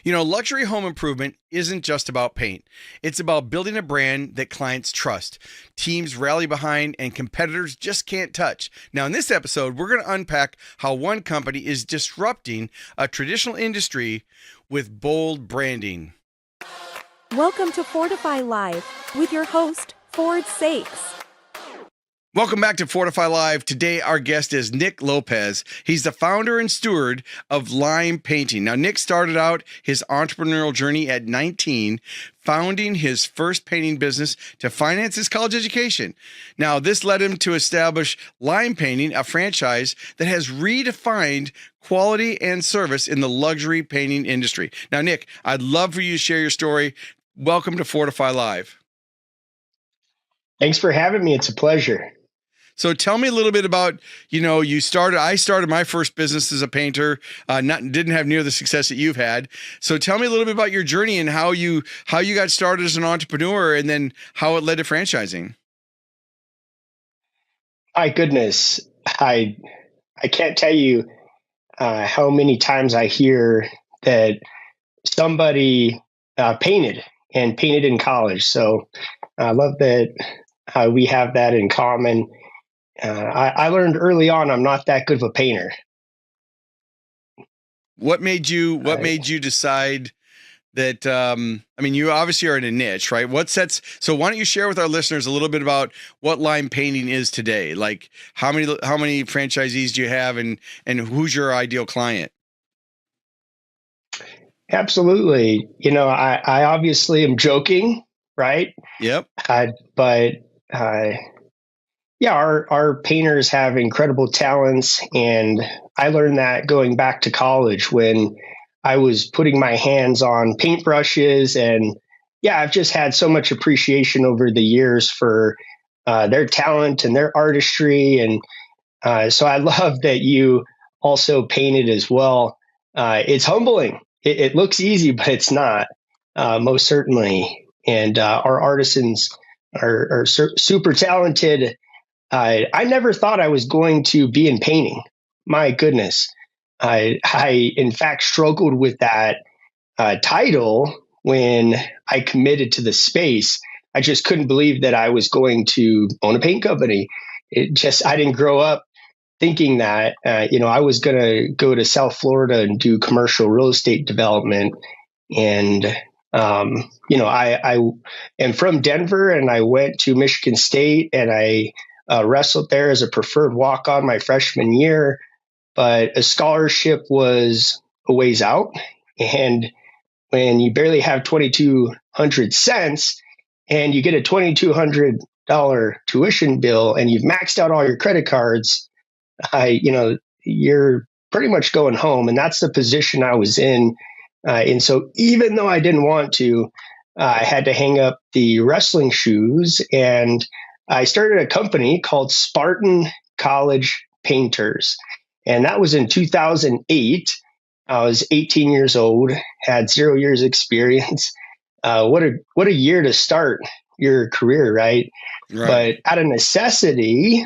Luxury home improvement isn't just about paint. It's about building a brand that clients trust, teams rally behind, and competitors just can't touch. Now, in this episode, we're going to unpack how one company is disrupting a traditional industry with bold branding. Welcome to Fortify Live with your host, Ford Saeks. Welcome back to Fortify Live. Today, our guest is Nick Lopez. He's the founder and steward of Lime Painting. Now, Nick started out his entrepreneurial journey at 19, founding his first painting business to finance his college education. Now, this led him to establish Lime Painting, a franchise that has redefined quality and service in the luxury painting industry. Now, Nick, I'd love for you to share your story. Welcome to Fortify Live. Thanks for having me. It's a pleasure. So tell me a little bit about, I started my first business as a painter, didn't have near the success that you've had. So tell me a little bit about your journey and how you got started as an entrepreneur and then how it led to franchising. My goodness. I can't tell you how many times I hear that somebody painted in college. So I love that we have that in common. I learned early on I'm not that good of a painter. What made you decide that? You obviously are in a niche, right? So why don't you share with our listeners a little bit about what Lime Painting is today? Like how many franchisees do you have, and who's your ideal client? Absolutely. I obviously am joking, right? Yep. Our painters have incredible talents, and I learned that going back to college when I was putting my hands on paintbrushes, and I've just had so much appreciation over the years for their talent and their artistry, and so I love that you also painted as well. It's humbling. It looks easy, but it's not, most certainly. And our artisans are super talented. I never thought I was going to be in painting. My goodness. I in fact struggled with that title when I committed to the space. I just couldn't believe that I was going to own a paint company. I didn't grow up thinking that, I was going to go to South Florida and do commercial real estate development. And, I am from Denver, and I went to Michigan State, and I wrestled there as a preferred walk-on my freshman year, but a scholarship was a ways out. And when you barely have 2,200 cents and you get a $2,200 tuition bill and you've maxed out all your credit cards, you're pretty much going home. And that's the position I was in. And so even though I didn't want to, I had to hang up the wrestling shoes, and I started a company called Spartan College Painters. And that was in 2008. I was 18 years old, had 0 years experience. What a year to start your career, right? But out of necessity,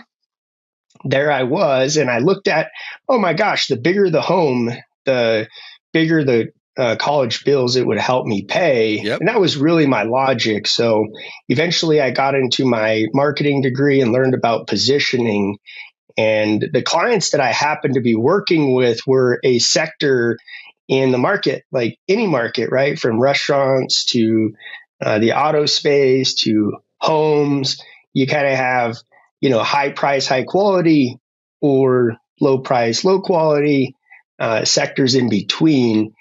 there I was, and I looked at, oh my gosh, the bigger the home, the bigger the college bills it would help me pay. Yep. And that was really my logic. So eventually I got into my marketing degree and learned about positioning. And the clients that I happened to be working with were a sector in the market, like any market, right? From restaurants to the auto space to homes. You kind of have, high price, high quality, or low price, low quality, sectors in between.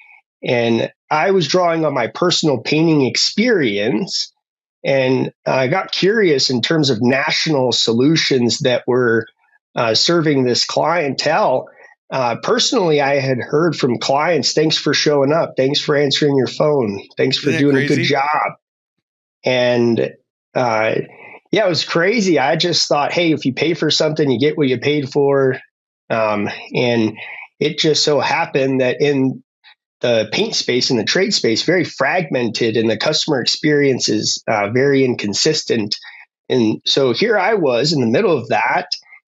And I was drawing on my personal painting experience, and I got curious in terms of national solutions that were serving this clientele. Personally, I had heard from clients, thanks for showing up. Thanks for answering your phone. Thanks for doing a good job. And it was crazy. I just thought, hey, if you pay for something, you get what you paid for. And it just so happened that in the paint space and the trade space, very fragmented, and the customer experience is very inconsistent. And so here I was in the middle of that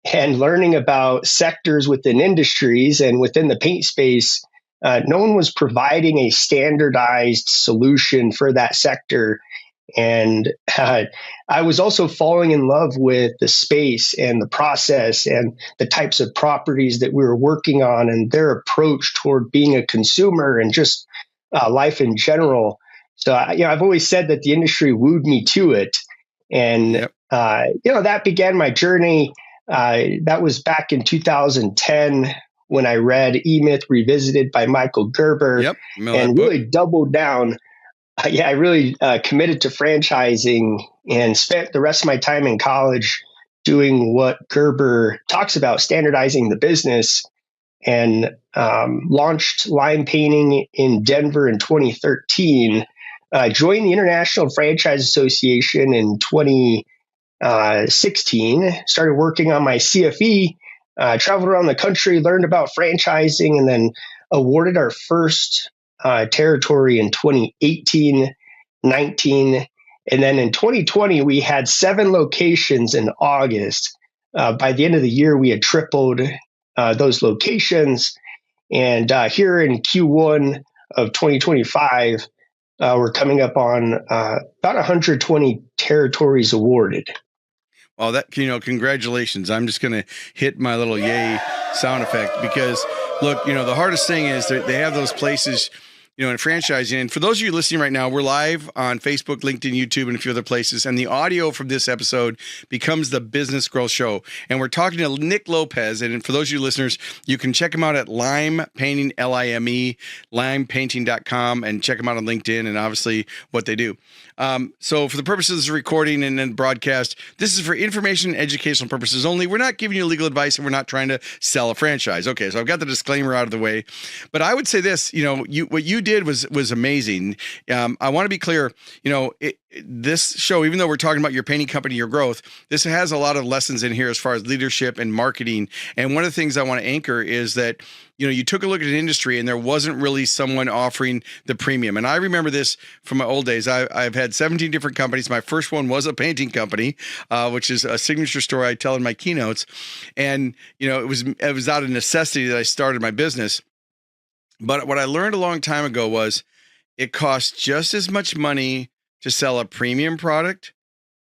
and learning about sectors within industries, and within the paint space, no one was providing a standardized solution for that sector. And I was also falling in love with the space and the process and the types of properties that we were working on and their approach toward being a consumer and just life in general. So, I've always said that the industry wooed me to it. And, Yep. That began my journey. That was back in 2010 when I read E-Myth Revisited by Michael Gerber Yep. Know that and book. really doubled down. I really committed to franchising and spent the rest of my time in college doing what Gerber talks about, standardizing the business, and launched line painting in Denver in 2013. Joined the International Franchise Association in 2016, started working on my CFE, traveled around the country, learned about franchising, and then awarded our first territory in 2018, 19. And then in 2020, we had 7 locations in August. By the end of the year, we had tripled those locations. And here in Q1 of 2025, we're coming up on about 120 territories awarded. Oh, congratulations. I'm just going to hit my little yay sound effect because look, the hardest thing is that they have those places, in franchising. And for those of you listening right now, we're live on Facebook, LinkedIn, YouTube, and a few other places. And the audio from this episode becomes the Business Growth Show. And we're talking to Nick Lopez. And for those of you listeners, you can check him out at Lime Painting, Lime, limepainting.com, and check him out on LinkedIn and obviously what they do. So for the purposes of this recording and then broadcast, this is for information and educational purposes only. We're not giving you legal advice and we're not trying to sell a franchise. Okay, so I've got the disclaimer out of the way. But I would say this, what you did was amazing. I want to be clear, this show, even though we're talking about your painting company, your growth, this has a lot of lessons in here as far as leadership and marketing. And one of the things I want to anchor is that, you took a look at an industry and there wasn't really someone offering the premium. And I remember this from my old days. I've had 17 different companies. My first one was a painting company, which is a signature story I tell in my keynotes. And, it was out of necessity that I started my business. But what I learned a long time ago was it costs just as much money to sell a premium product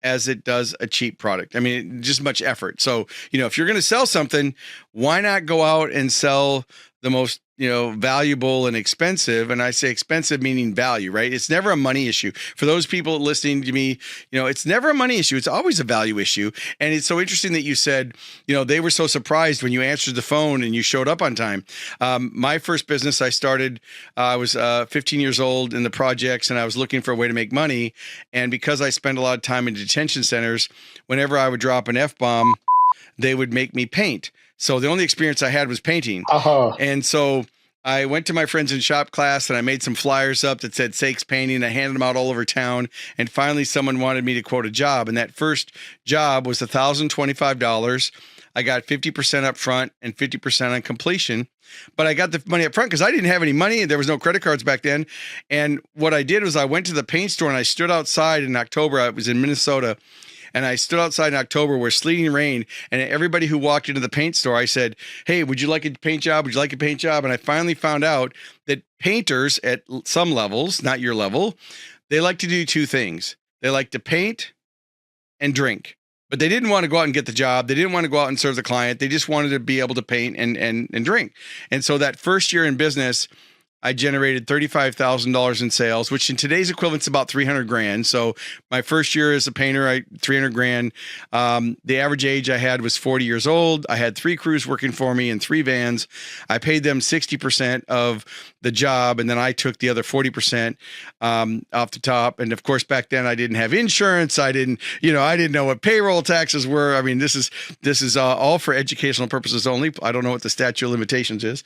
as it does a cheap product. I mean, just much effort. So, if you're going to sell something, why not go out and sell the most, valuable and expensive? And I say expensive meaning value, right? It's never a money issue. For those people listening to me, it's never a money issue. It's always a value issue. And it's so interesting that you said, they were so surprised when you answered the phone and you showed up on time. My first business I started, I was 15 years old in the projects and I was looking for a way to make money. And because I spent a lot of time in detention centers, whenever I would drop an F-bomb, they would make me paint. So the only experience I had was painting. Uh-huh. And so I went to my friends in shop class and I made some flyers up that said Saeks Painting. I handed them out all over town. And finally, someone wanted me to quote a job. And that first job was $1,025. I got 50% up front and 50% on completion. But I got the money up front because I didn't have any money. There was no credit cards back then. And what I did was I went to the paint store and I stood outside in October. I was in Minnesota. And I stood outside in October where sleeting rain, and everybody who walked into the paint store, I said, "Hey, would you like a paint job? Would you like a paint job?" And I finally found out that painters at some levels, not your level, they like to do 2 things. They like to paint and drink. But they didn't want to go out and get the job. They didn't want to go out and serve the client. They just wanted to be able to paint and drink. And so that first year in business, I generated $35,000 in sales, which in today's equivalent is about $300,000. So my first year as a painter, $300,000. The average age I had was 40 years old. I had 3 crews working for me and 3 vans. I paid them 60% of the job, and then I took the other 40% off the top. And of course, back then I didn't have insurance. I didn't know what payroll taxes were. I mean, this is all for educational purposes only. I don't know what the statute of limitations is,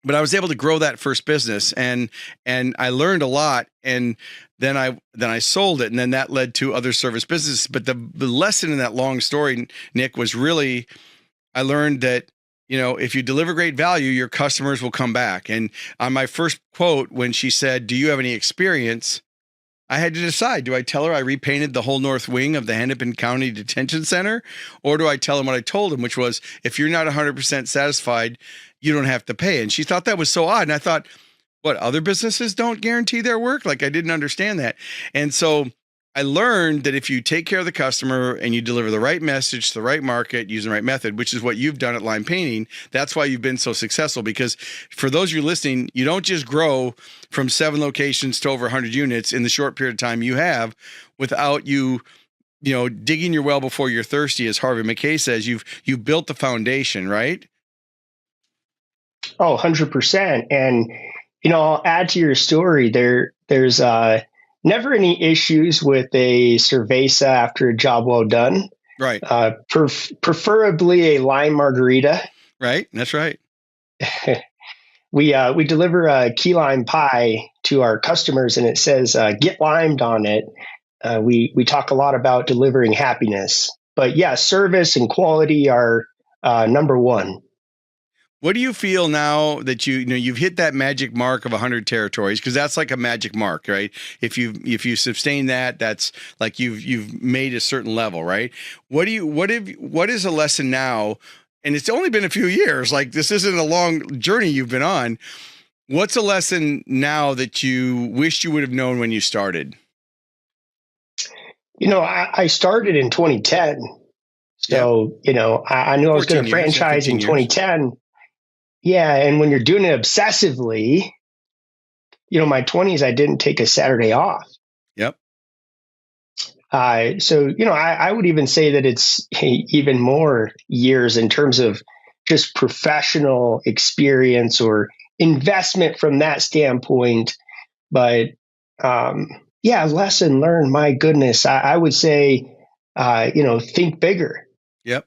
but I was able to grow that first business and I learned a lot. And then I sold it. And then that led to other service businesses. But the lesson in that long story, Nick, was really, I learned that, if you deliver great value, your customers will come back. And on my first quote, when she said, "Do you have any experience?" I had to decide, do I tell her I repainted the whole north wing of the Hennepin County Detention Center? Or do I tell him what I told him, which was, if you're not 100% satisfied, you don't have to pay. And she thought that was so odd. And I thought, what, other businesses don't guarantee their work? Like, I didn't understand that. And so I learned that if you take care of the customer and you deliver the right message to the right market using the right method, which is what you've done at Lime Painting, that's why you've been so successful. Because for those of you listening, you don't just grow from 7 locations to over 100 units in the short period of time you have without you digging your well before you're thirsty, as Harvey McKay says. You've built the foundation, right? Oh, 100%. And, I'll add to your story. There's never any issues with a cerveza after a job well done. Right. Preferably a lime margarita. Right. That's right. We deliver a key lime pie to our customers, and it says "Get limed" on it. We talk a lot about delivering happiness, but yeah, service and quality are number one. What do you feel now that you've hit that magic mark of 100 territories? Because that's like a magic mark, right? If you sustain that, that's like you've made a certain level, right? What is a lesson now? And it's only been a few years. Like, this isn't a long journey you've been on. What's a lesson now that you wished you would have known when you started? I started in 2010. So, I knew I was going to franchise in 2010. Yeah. And when you're doing it obsessively, my 20s, I didn't take a Saturday off. Yep. So, I would even say that it's even more years in terms of just professional experience or investment from that standpoint. But lesson learned, my goodness, I would say, think bigger. Yep.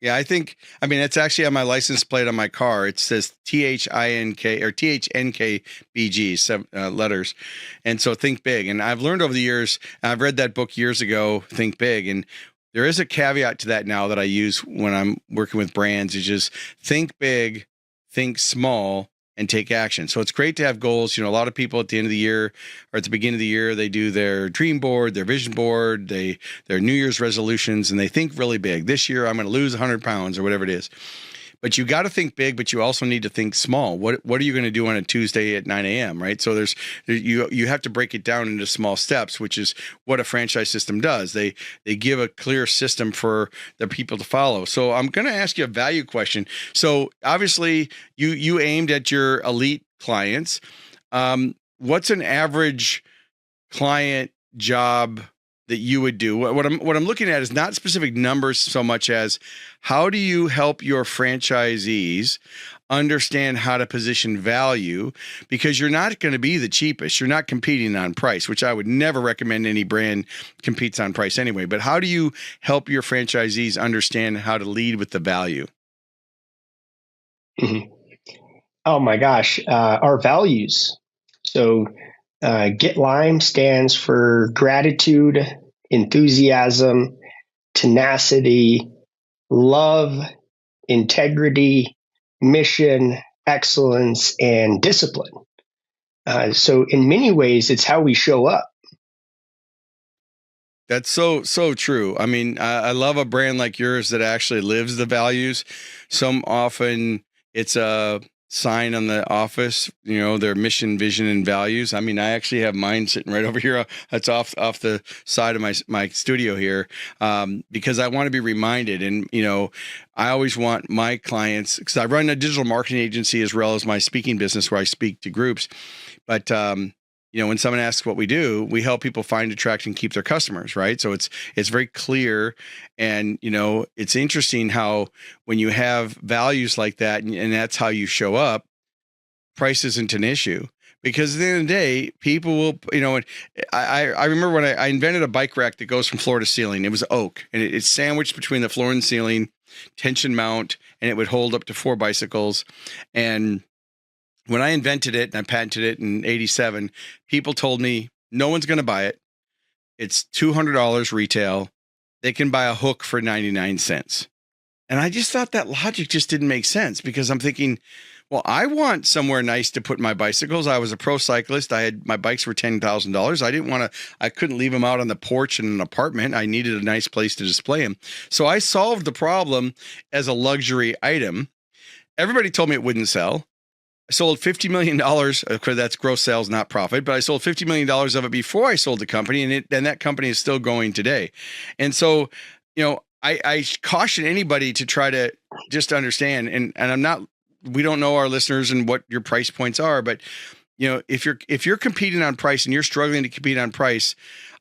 Yeah, it's actually on my license plate on my car. It says THINK or THNKBG, 7 letters. And so think big. And I've learned over the years, I've read that book years ago, Think Big. And there is a caveat to that now that I use when I'm working with brands, is just think big, think small, and take action. So it's great to have goals. A lot of people at the end of the year or at the beginning of the year, they do their dream board, their vision board, their New Year's resolutions, and they think really big. This year, I'm going to lose 100 pounds or whatever it is. But you got to think big, but you also need to think small. What are you going to do on a Tuesday at 9 a.m., right? So you have to break it down into small steps, which is what a franchise system does. They give a clear system for the people to follow. So I'm going to ask you a value question. So obviously you aimed at your elite clients. What's an average client job that you would do? What I'm looking at is not specific numbers so much as how do you help your franchisees understand how to position value, because you're not going to be the cheapest. You're not competing on price, which I would never recommend any brand competes on price anyway. But how do you help your franchisees understand how to lead with the value? Mm-hmm. Oh my gosh, our values. So Get Lime stands for gratitude, enthusiasm, tenacity, love, integrity, mission, excellence, and discipline. So in many ways, it's how we show up. That's so true. I mean, I love a brand like yours that actually lives the values. Some often it's a sign on the office, their mission, vision, and values. I mean, I actually have mine sitting right over here. That's off the side of my studio here, because I want to be reminded. And, I always want my clients, because I run a digital marketing agency as well as my speaking business where I speak to groups. But, when someone asks what we do, we help people find, attract, and keep their customers, right? So it's very clear. And, it's interesting how when you have values like that and that's how you show up, price isn't an issue. Because at the end of the day, people will, I remember when I invented a bike rack that goes from floor to ceiling. It was oak, and it's sandwiched between the floor and ceiling, tension mount, and it would hold up to 4 bicycles. And when I invented it and I patented it in 87, people told me no one's going to buy it. It's $200 retail. They can buy a hook for 99 cents. And I just thought that logic just didn't make sense, because I'm thinking, well, I want somewhere nice to put my bicycles. I was a pro cyclist. My bikes were $10,000. I couldn't leave them out on the porch in an apartment. I needed a nice place to display them. So I solved the problem as a luxury item. Everybody told me it wouldn't sell. I sold $50 million. Okay, that's gross sales, not profit, but I sold $50 million of it before I sold the company, and that company is still going today. And so, I caution anybody to try to just understand, and we don't know our listeners and what your price points are, but if you're competing on price and you're struggling to compete on price,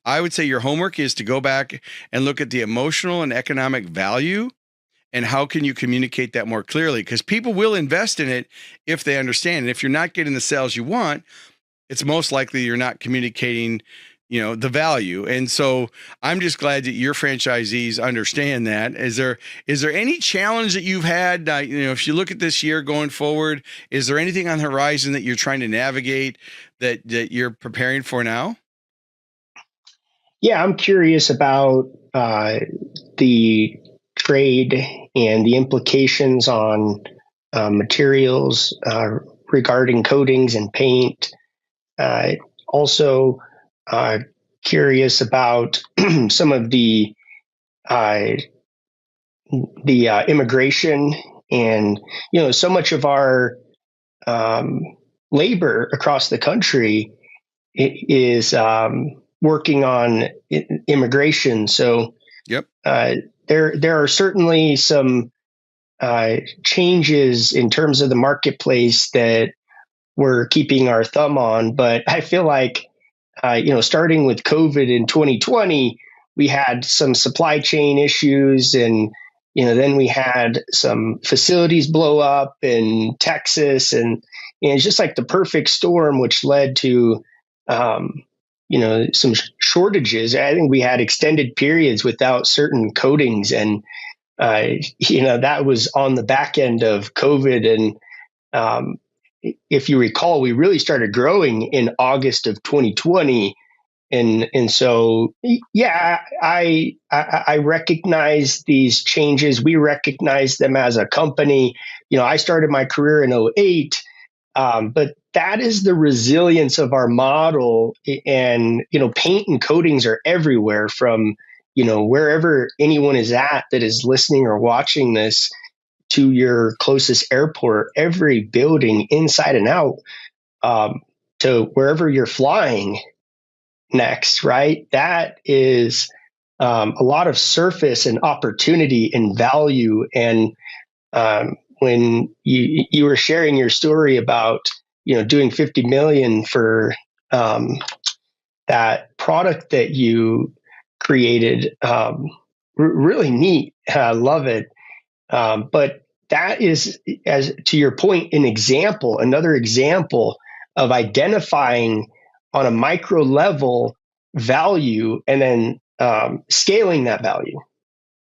I would say your homework is to go back and look at the emotional and economic value, and how can you communicate that more clearly? Because people will invest in it if they understand. And if you're not getting the sales you want, it's most likely you're not communicating, the value. And so I'm just glad that your franchisees understand that. Is there any challenge that you've had, if you look at this year going forward, is there anything on the horizon that you're trying to navigate that you're preparing for now? Yeah, I'm curious about the trade and the implications on materials regarding coatings and paint. Also, curious about some of the immigration, and so much of our labor across the country is working on immigration. So, Yep. There are certainly some changes in terms of the marketplace that we're keeping our thumb on. But I feel like, starting with COVID in 2020, we had some supply chain issues, and then we had some facilities blow up in Texas, and it's just like the perfect storm, which led to some shortages. I think we had extended periods without certain coatings, and that was on the back end of COVID. And if you recall, we really started growing in August of 2020, and so yeah, I recognize these changes. We recognize them as a company. I started my career in '08. But that is the resilience of our model. And, paint and coatings are everywhere, from, wherever anyone is at that is listening or watching this, to your closest airport, every building inside and out, to wherever you're flying next, right? That is a lot of surface and opportunity and value. And when you were sharing your story about doing 50 million for that product that you created, really neat. I love it. But that is, as to your point, another example of identifying on a micro level value, and then scaling that value.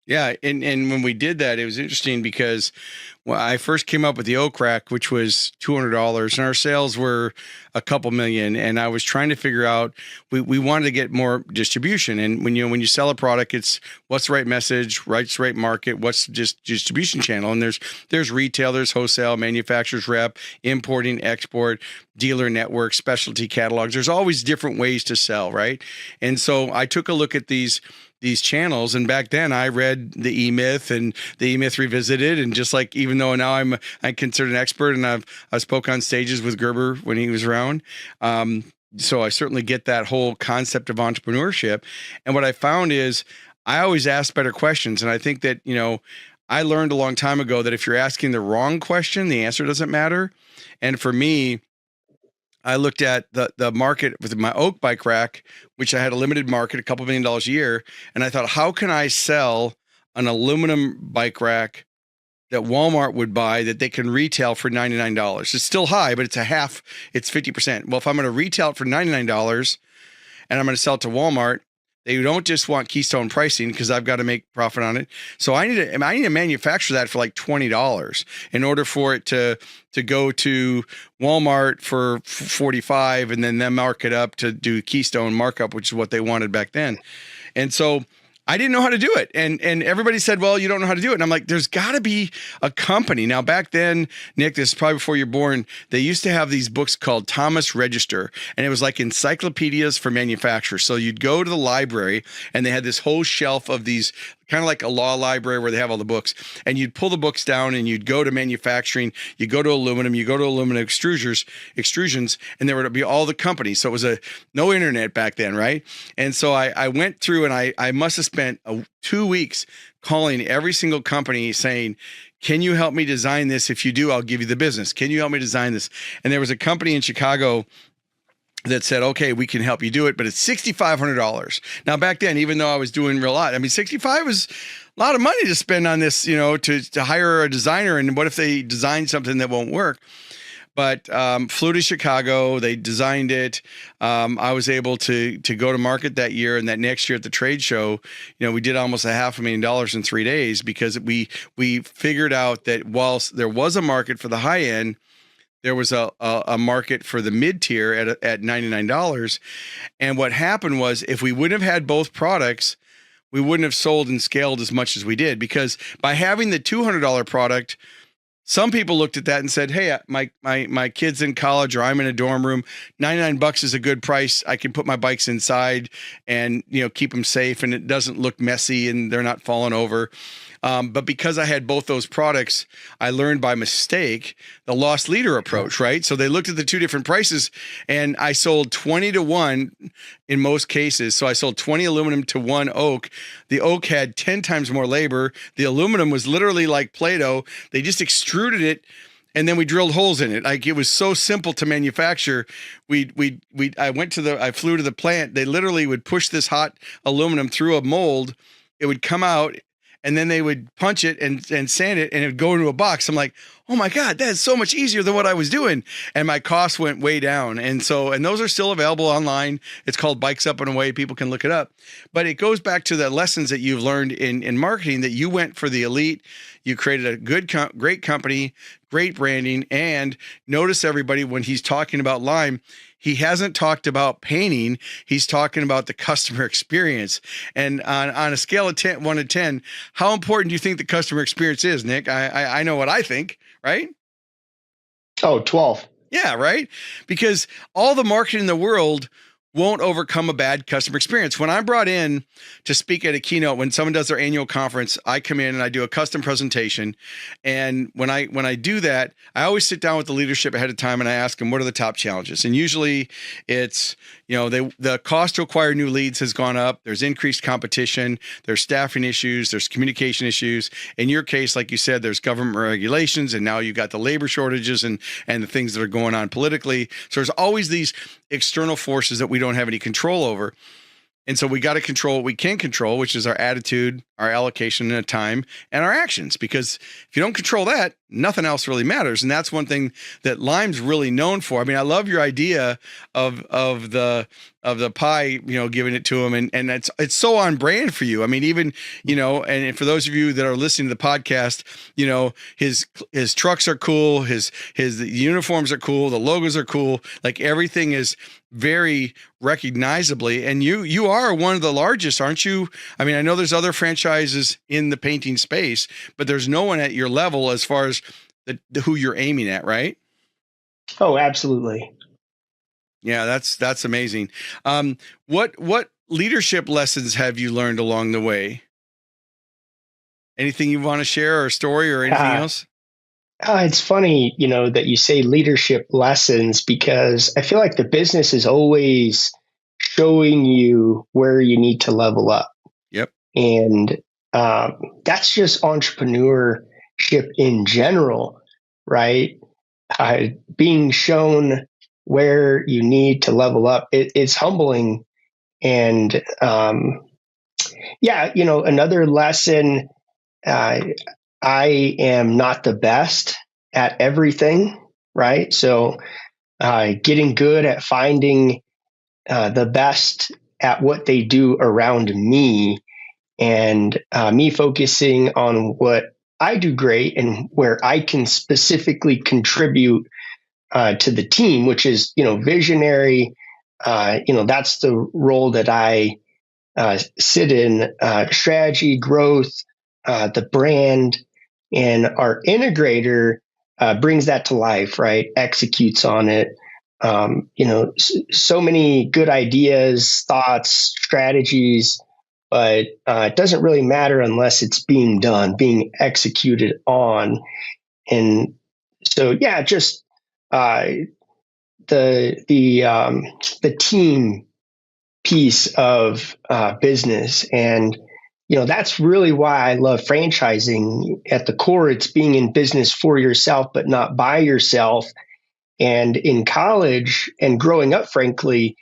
Yeah, and when we did that, it was interesting because when I first came up with the oak rack, which was $200, and our sales were a couple million, and I was trying to figure out, we wanted to get more distribution. And when you sell a product, it's what's the right message, what's the right market, what's just distribution channel. And there's retail, there's wholesale, manufacturers rep, importing, export, dealer network, specialty catalogs. There's always different ways to sell, right? And so I took a look at these channels, and back then I read the E-Myth and the E-Myth Revisited, and just like, even though now I'm considered an expert, and I spoke on stages with Gerber when he was around, so I certainly get that whole concept of entrepreneurship. And what I found is I always ask better questions, and I think that I learned a long time ago that if you're asking the wrong question, the answer doesn't matter. And for me, I looked at the market with my oak bike rack, which I had a limited market, a couple $1 million a year. And I thought, how can I sell an aluminum bike rack that Walmart would buy that they can retail for $99? It's still high, but it's 50%. Well, if I'm going to retail it for $99 and I'm going to sell it to Walmart, they don't just want Keystone pricing, because I've got to make profit on it. So I need to manufacture that for like $20 in order for it to go to Walmart for 45, and then them mark it up to do Keystone markup, which is what they wanted back then. And so I didn't know how to do it. And everybody said, well, you don't know how to do it. And I'm like, there's got to be a company. Now, back then, Nick, this is probably before you're born, they used to have these books called Thomas Register, and it was like encyclopedias for manufacturers. So you'd go to the library, and they had this whole shelf of these, kind of like a law library where they have all the books, and you'd pull the books down and you'd go to manufacturing, you go to aluminum, you go to aluminum extrusions, and there would be all the companies. So it was no internet back then, right? And so I went through, and I must have spent 2 weeks calling every single company saying, can you help me design this? If you do, I'll give you the business. Can you help me design this? And there was a company in Chicago that said, okay, we can help you do it, but it's $6,500. Now, back then, even though I was doing real lot, I mean, 65 was a lot of money to spend on this, to hire a designer. And what if they design something that won't work? But flew to Chicago, they designed it. I was able to go to market that year, and that next year at the trade show, we did almost $500,000 in 3 days, because we figured out that whilst there was a market for the high end, there was a market for the mid-tier at $99. And what happened was, if we wouldn't have had both products, we wouldn't have sold and scaled as much as we did, because by having the $200 product, some people looked at that and said, hey, my kid's in college, or I'm in a dorm room. $99 is a good price. I can put my bikes inside and, keep them safe, and it doesn't look messy and they're not falling over. But because I had both those products, I learned by mistake the loss leader approach, right? So they looked at the two different prices, and I sold 20 to 1 in most cases. So I sold 20 aluminum to 1 oak. The oak had 10 times more labor. The aluminum was literally like Play-Doh. They just extruded it, and then we drilled holes in it. Like, it was so simple to manufacture. I flew to the plant. They literally would push this hot aluminum through a mold. It would come out, and then they would punch it and sand it, and it would go into a box. I'm like, oh my God, that's so much easier than what I was doing. And my costs went way down. And those are still available online. It's called Bikes Up and Away. People can look it up. But it goes back to the lessons that you've learned in marketing, that you went for the elite. You created a great company, great branding, and notice everybody when he's talking about Lime, he hasn't talked about painting. He's talking about the customer experience. And on a scale of 1 to 10, how important do you think the customer experience is, Nick? I know what I think, right? Oh, 12. Yeah, right? Because all the marketing in the world won't overcome a bad customer experience. When I'm brought in to speak at a keynote, when someone does their annual conference, I come in and I do a custom presentation. And when I do that, I always sit down with the leadership ahead of time and I ask them, what are the top challenges? And usually it's, the cost to acquire new leads has gone up. There's increased competition. There's staffing issues. There's communication issues. In your case, like you said, there's government regulations, and now you got the labor shortages and the things that are going on politically. So there's always these external forces that we don't have any control over. And so we got to control what we can control, which is our attitude, our allocation of time, and our actions. Because if you don't control that, nothing else really matters. And that's one thing that Lime's really known for. I mean, I love your idea of the pie, giving it to him. And it's so on brand for you. I mean, even, and for those of you that are listening to the podcast, his trucks are cool. His uniforms are cool. The logos are cool. Like, everything is very recognizably. And you are one of the largest, aren't you? I mean, I know there's other franchises in the painting space, but there's no one at your level as far as who you're aiming at, right? Oh, absolutely. Yeah, that's amazing. What leadership lessons have you learned along the way? Anything you want to share, or a story, or anything else? It's funny, that you say leadership lessons, because I feel like the business is always showing you where you need to level up. Yep. And that's just entrepreneurship in general, right? Being shown where you need to level up, it's humbling. And another lesson, I am not the best at everything, right? So getting good at finding the best at what they do around me, and me focusing on what I do great and where I can specifically contribute to the team, which is, visionary. That's the role that I sit in strategy, growth, the brand, and our integrator brings that to life, right? Executes on it. So many good ideas, thoughts, strategies, but it doesn't really matter unless it's being done, being executed on. And so, yeah, just uh, the team piece of business, and that's really why I love franchising. At the core, it's being in business for yourself, but not by yourself. And in college and growing up, frankly,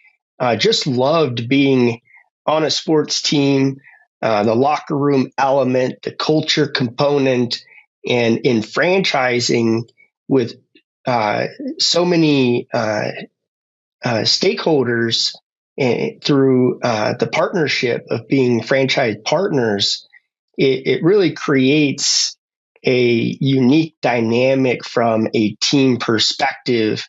just loved being on a sports team, the locker room element, the culture component, and in franchising with so many stakeholders through the partnership of being franchise partners, it really creates a unique dynamic from a team perspective.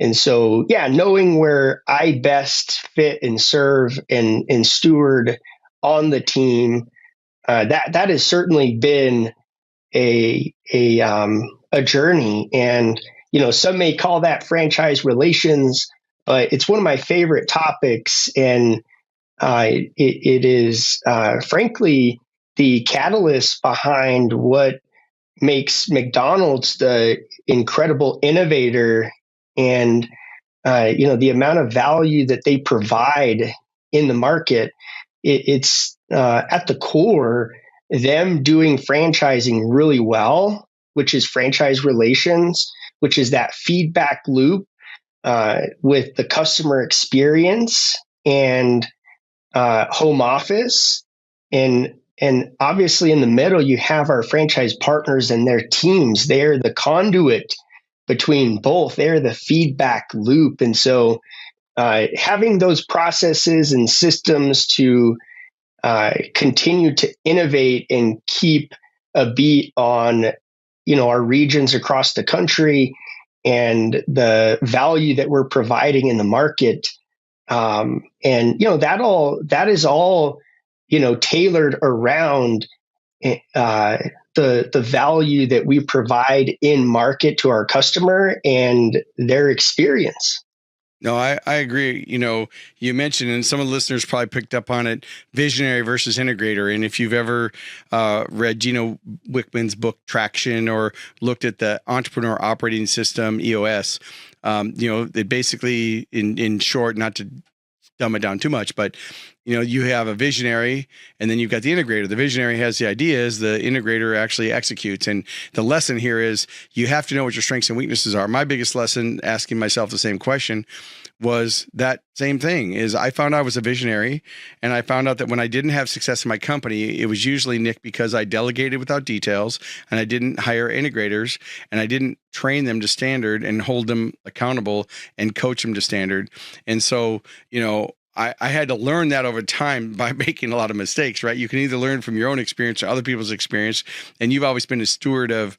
And so, yeah, knowing where I best fit and serve and steward on the team, that has certainly been a journey. And some may call that franchise relations, but it's one of my favorite topics, and it is frankly the catalyst behind what makes McDonald's the incredible innovator, and the amount of value that they provide in the market. It's at the core them doing franchising really well, which is franchise relations, which is that feedback loop with the customer experience and home office. And obviously in the middle, you have our franchise partners and their teams. They're the conduit between both. They're the feedback loop. And so having those processes and systems to continue to innovate and keep a beat on, our regions across the country and the value that we're providing in the market. And that is all tailored around the value that we provide in market to our customer and their experience. No, I agree. You mentioned, and some of the listeners probably picked up on it, visionary versus integrator. And if you've ever read Gino Wickman's book Traction or looked at the Entrepreneur Operating System, EOS, it basically, in short, not to dumb it down too much, but you have a visionary and then you've got the integrator. The visionary has the ideas, the integrator actually executes. And the lesson here is you have to know what your strengths and weaknesses are. My biggest lesson, asking myself the same question, was that same thing. Is I found I was a visionary, and I found out that when I didn't have success in my company, it was usually, Nick, because I delegated without details, and I didn't hire integrators, and I didn't train them to standard and hold them accountable and coach them to standard. And so, I had to learn that over time by making a lot of mistakes, right? You can either learn from your own experience or other people's experience. And you've always been a steward of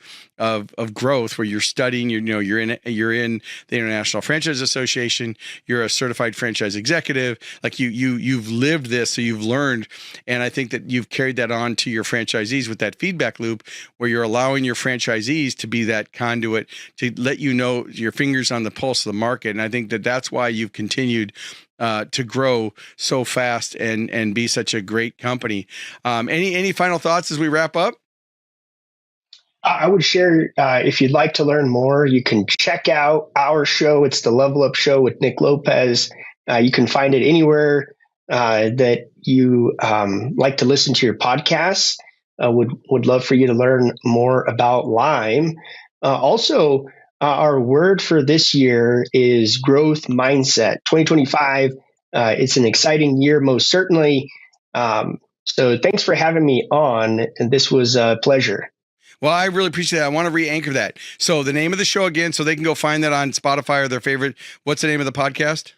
growth, where you're studying, you're in the International Franchise Association, you're a certified franchise executive, like you've lived this. So you've learned. And I think that you've carried that on to your franchisees with that feedback loop, where you're allowing your franchisees to be that conduit to let your fingers on the pulse of the market. And I think that that's why you've continued to grow so fast and be such a great company. Any final thoughts as we wrap up? I would share, if you'd like to learn more, you can check out our show. It's the Level Up Show with Nick Lopez. You can find it anywhere that you like to listen to your podcasts. Would love for you to learn more about Lime. Also, our word for this year is growth mindset. 2025, it's an exciting year, most certainly. So thanks for having me on, and this was a pleasure. Well, I really appreciate that. I want to re-anchor that. So the name of the show again, so they can go find that on Spotify or their favorite. What's the name of the podcast?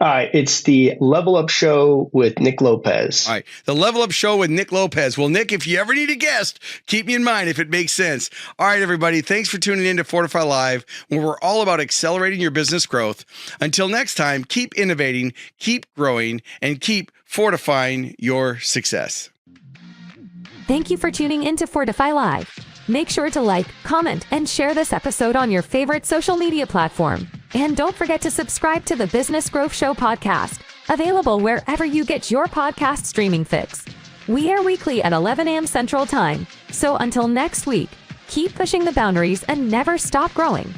It's the Level Up Show with Nick Lopez. All right. The Level Up Show with Nick Lopez. Well, Nick, if you ever need a guest, keep me in mind if it makes sense. All right, everybody. Thanks for tuning in to Fortify Live, where we're all about accelerating your business growth. Until next time, keep innovating, keep growing, and keep fortifying your success. Thank you for tuning in to Fortify Live. Make sure to like, comment, and share this episode on your favorite social media platform. And don't forget to subscribe to the Business Growth Show podcast, available wherever you get your podcast streaming fix. We air weekly at 11 a.m. Central Time. So until next week, keep pushing the boundaries and never stop growing.